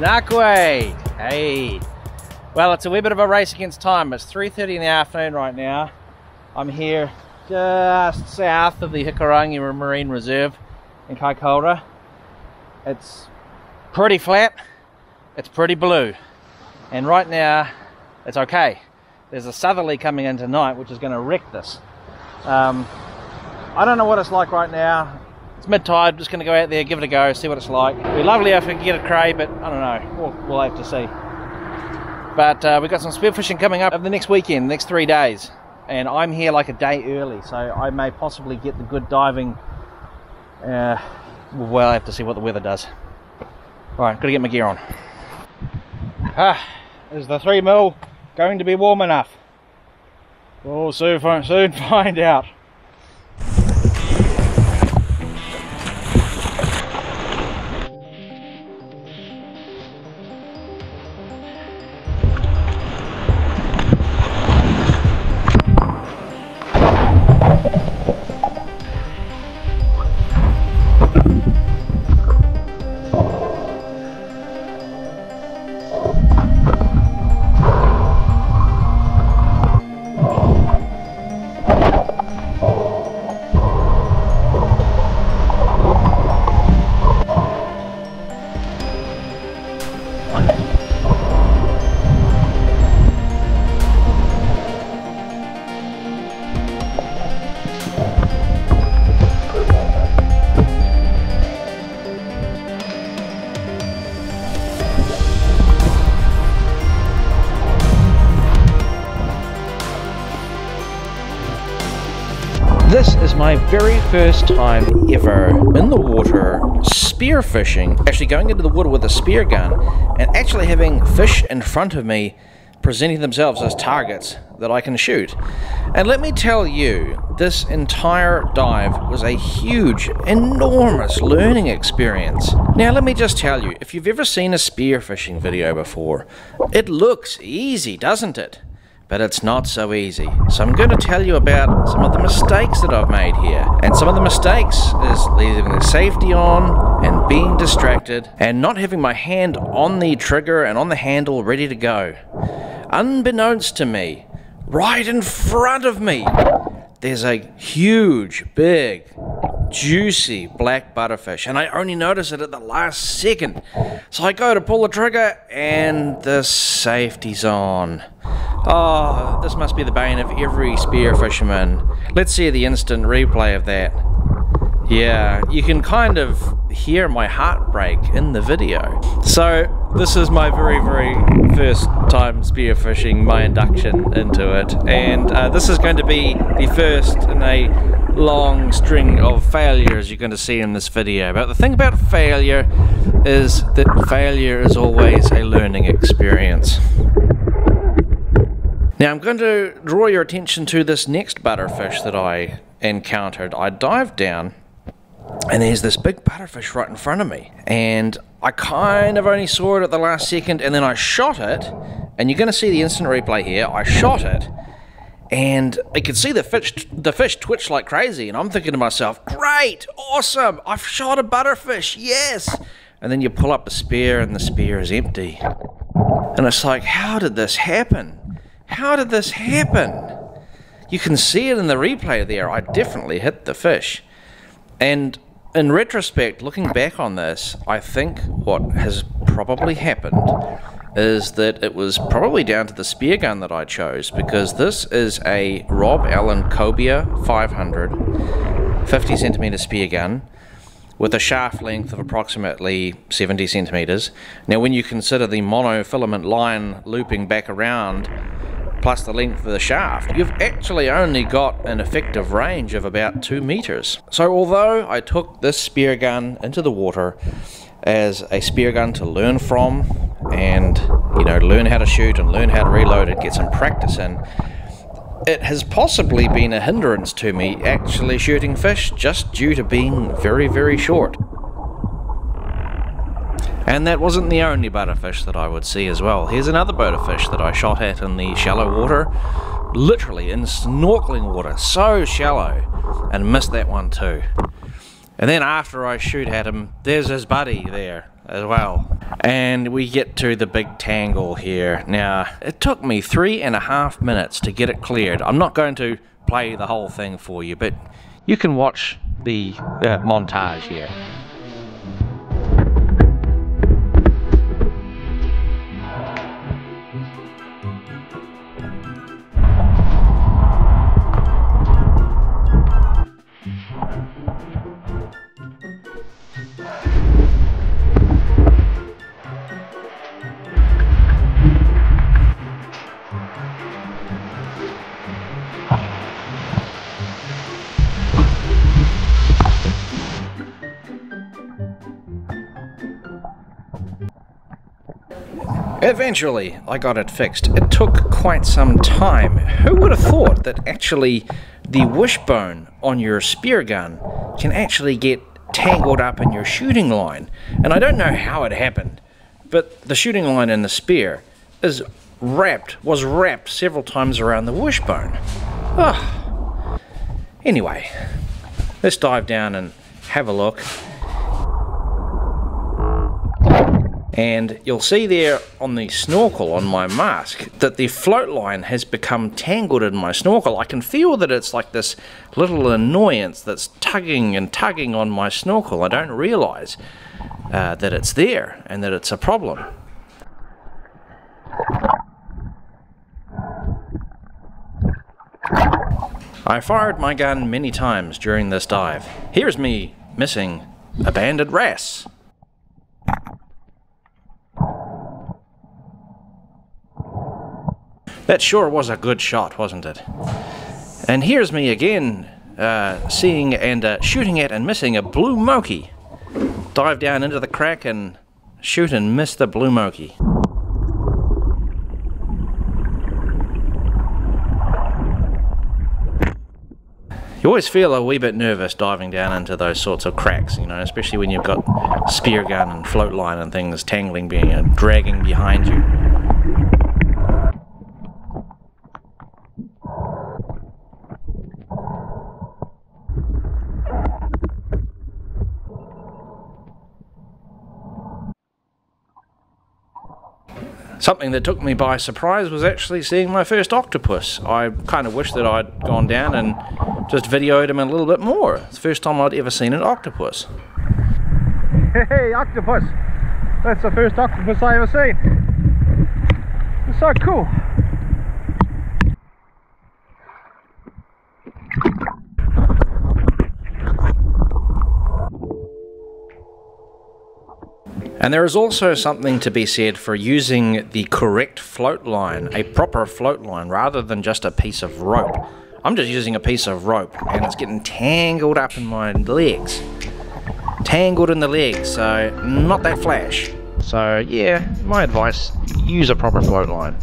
Tangaroa! Hey! Well, it's a wee bit of a race against time. It's 3:30 in the afternoon right now. I'm here just south of the Hikurangi Marine Reserve in Kaikoura. It's pretty flat, it's pretty blue, and right now it's okay. There's a southerly coming in tonight which is going to wreck this. I don't know what it's like right now. It's mid-tide, just going to go out there, give it a go, see what it's like. It'd be lovely if we could get a cray, but I don't know, we'll have to see. But we've got some spearfishing coming up over the next weekend, the next 3 days. And I'm here like a day early, so I may possibly get the good diving. Well, I'll have to see what the weather does. Alright, gotta get my gear on. Is the 3mm going to be warm enough? We'll soon find out. This is my very first time ever in the water spearfishing, actually going into the water with a spear gun and actually having fish in front of me presenting themselves as targets that I can shoot. And let me tell you, this entire dive was a huge, enormous learning experience. Now let me just tell you, if you've ever seen a spearfishing video before, it looks easy, doesn't it? But it's not so easy. So I'm going to tell you about some of the mistakes that I've made here. And some of the mistakes is leaving the safety on and being distracted and not having my hand on the trigger and on the handle ready to go. Unbeknownst to me, right in front of me, there's a huge, big, juicy black butterfish, and I only notice it at the last second. So I go to pull the trigger and the safety's on. Oh, this must be the bane of every spear fisherman. Let's see the instant replay of that. Yeah, you can kind of hear my heart break in the video. So this is my very first time spearfishing, my induction into it, and this is going to be the first in a long string of failures you're going to see in this video. But the thing about failure is that failure is always a learning experience. Now I'm going to draw your attention to this next butterfish that I encountered. I dived down and there's this big butterfish right in front of me, and I kind of only saw it at the last second, and then I shot it, and you're going to see the instant replay here. I shot it and I could see the fish twitch like crazy, and I'm thinking to myself, great, awesome, I've shot a butterfish, yes. And then you pull up the spear and the spear is empty, and it's like, how did this happen? How did this happen? You can see it in the replay there. I definitely hit the fish. And in retrospect, looking back on this, I think what has probably happened is that it was probably down to the spear gun that I chose, because this is a Rob Allen Cobia 500 50 centimeter spear gun with a shaft length of approximately 70 centimeters. Now when you consider the monofilament line looping back around plus the length of the shaft, you've actually only got an effective range of about 2 meters. So although I took this spear gun into the water as a spear gun to learn from and, you know, learn how to shoot and learn how to reload and get some practice in, it has possibly been a hindrance to me actually shooting fish just due to being very short. And that wasn't the only butterfish that I would see as well. Here's another butterfish that I shot at in the shallow water, literally in snorkeling water, so shallow, and missed that one too. And then after I shoot at him, there's his buddy there as well. And we get to the big tangle here. Now, it took me 3.5 minutes to get it cleared. I'm not going to play the whole thing for you, but you can watch the montage here. Eventually, I got it fixed. It took quite some time. Who would have thought that actually the wishbone on your spear gun can actually get tangled up in your shooting line? And I don't know how it happened, but the shooting line in the spear was wrapped several times around the wishbone. Oh. Anyway, let's dive down and have a look. And you'll see there on the snorkel on my mask that the float line has become tangled in my snorkel. I can feel that it's like this little annoyance that's tugging and tugging on my snorkel. I don't realize that it's there and that it's a problem. I fired my gun many times during this dive. Here's me missing a banded wrasse. That sure was a good shot, wasn't it? And here's me again, seeing and shooting at and missing a blue moki. Dive down into the crack and shoot and miss the blue moki. You always feel a wee bit nervous diving down into those sorts of cracks, you know, especially when you've got spear gun and float line and things tangling, dragging behind you. Something that took me by surprise was actually seeing my first octopus. I kind of wish that I'd gone down and just videoed him a little bit more. It's the first time I'd ever seen an octopus. Hey, octopus! That's the first octopus I ever seen. It's so cool. And there is also something to be said for using the correct float line, a proper float line, rather than just a piece of rope. I'm just using a piece of rope and it's getting tangled up in my legs. Tangled in the legs, so not that flash. So yeah, my advice, use a proper float line.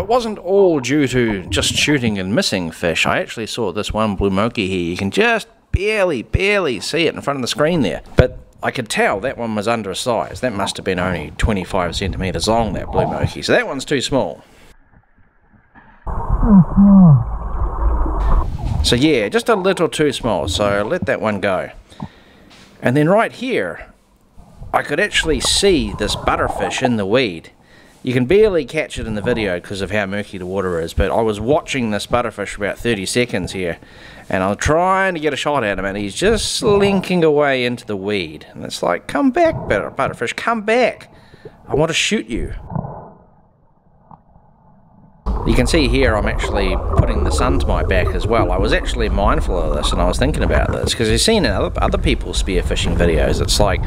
it wasn't all due to just shooting and missing fish. I actually saw this one blue moki here. You can just barely see it in front of the screen there. But I could tell that one was undersized. That must have been only 25 centimeters long, that blue moki. So that one's too small. So yeah, just a little too small, so let that one go. And then right here, I could actually see this butterfish in the weed. You can barely catch it in the video because of how murky the water is, but I was watching this butterfish for about 30 seconds here, and I'm trying to get a shot at him, and he's just slinking away into the weed. And it's like, come back, butterfish, come back. I want to shoot you. You can see here I'm actually putting the sun to my back as well. I was actually mindful of this, and I was thinking about this because you've seen in other people's spearfishing videos, it's like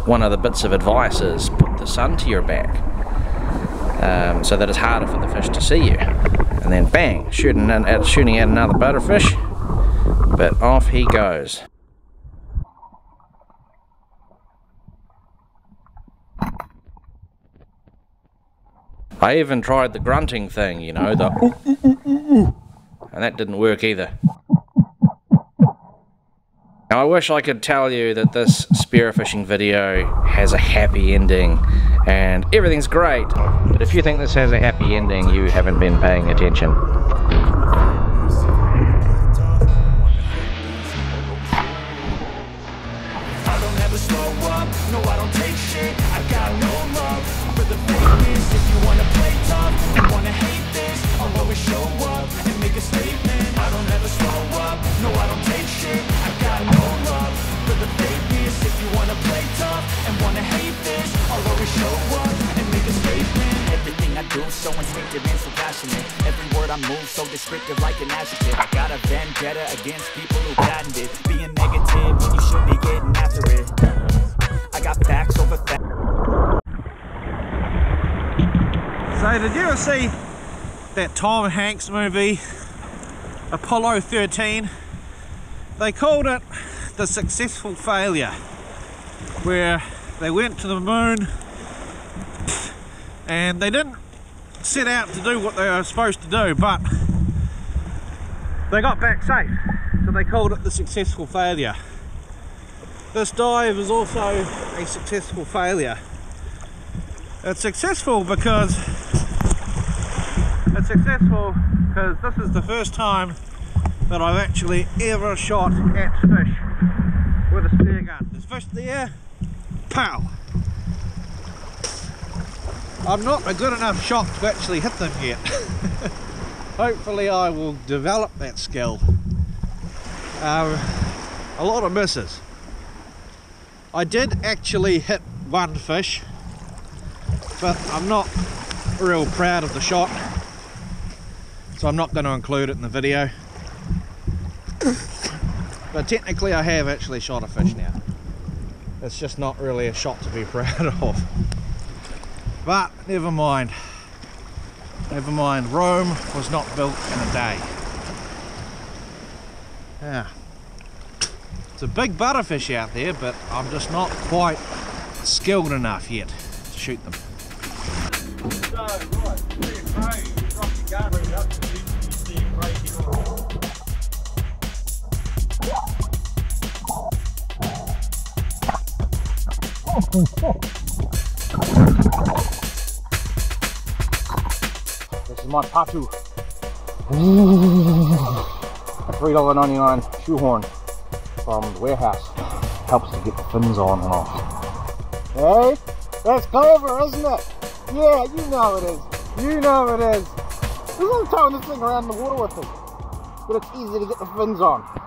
one of the bits of advice is put the sun to your back so that it's harder for the fish to see you. And then bang, shooting at another butterfish, but off he goes. I even tried the grunting thing, you know, the ooh, ooh, ooh, ooh, ooh. And that didn't work either. Now I wish I could tell you that this spearfishing video has a happy ending and everything's great, but if you think this has a happy ending, you haven't been paying attention. So instinctive and so passionate. Every word I move so descriptive like an adjective. I got a vendetta against people who patented being negative when you should be getting after it. I got facts over facts. So did you ever see that Tom Hanks movie, Apollo 13? They called it The Successful Failure, where they went to the moon and they didn't set out to do what they were supposed to do, but they got back safe, so they called it the successful failure. This dive is also a successful failure. It's successful because this is the first time that I've actually ever shot at fish with a spear gun. There's fish there, pow! I'm not a good enough shot to actually hit them yet. Hopefully I will develop that skill. A lot of misses. I did actually hit one fish, but I'm not real proud of the shot, so I'm not going to include it in the video. But technically I have actually shot a fish now. It's just not really a shot to be proud of. But never mind. Never mind. Rome was not built in a day. Yeah. It's a big butterfish out there, but I'm just not quite skilled enough yet to shoot them. This is my patu. $3.99 shoehorn from the warehouse. Helps to get the fins on and off. Hey, that's clever, isn't it? Yeah, you know it is. You know it is. This is towing this thing around the water with it. But it's easy to get the fins on.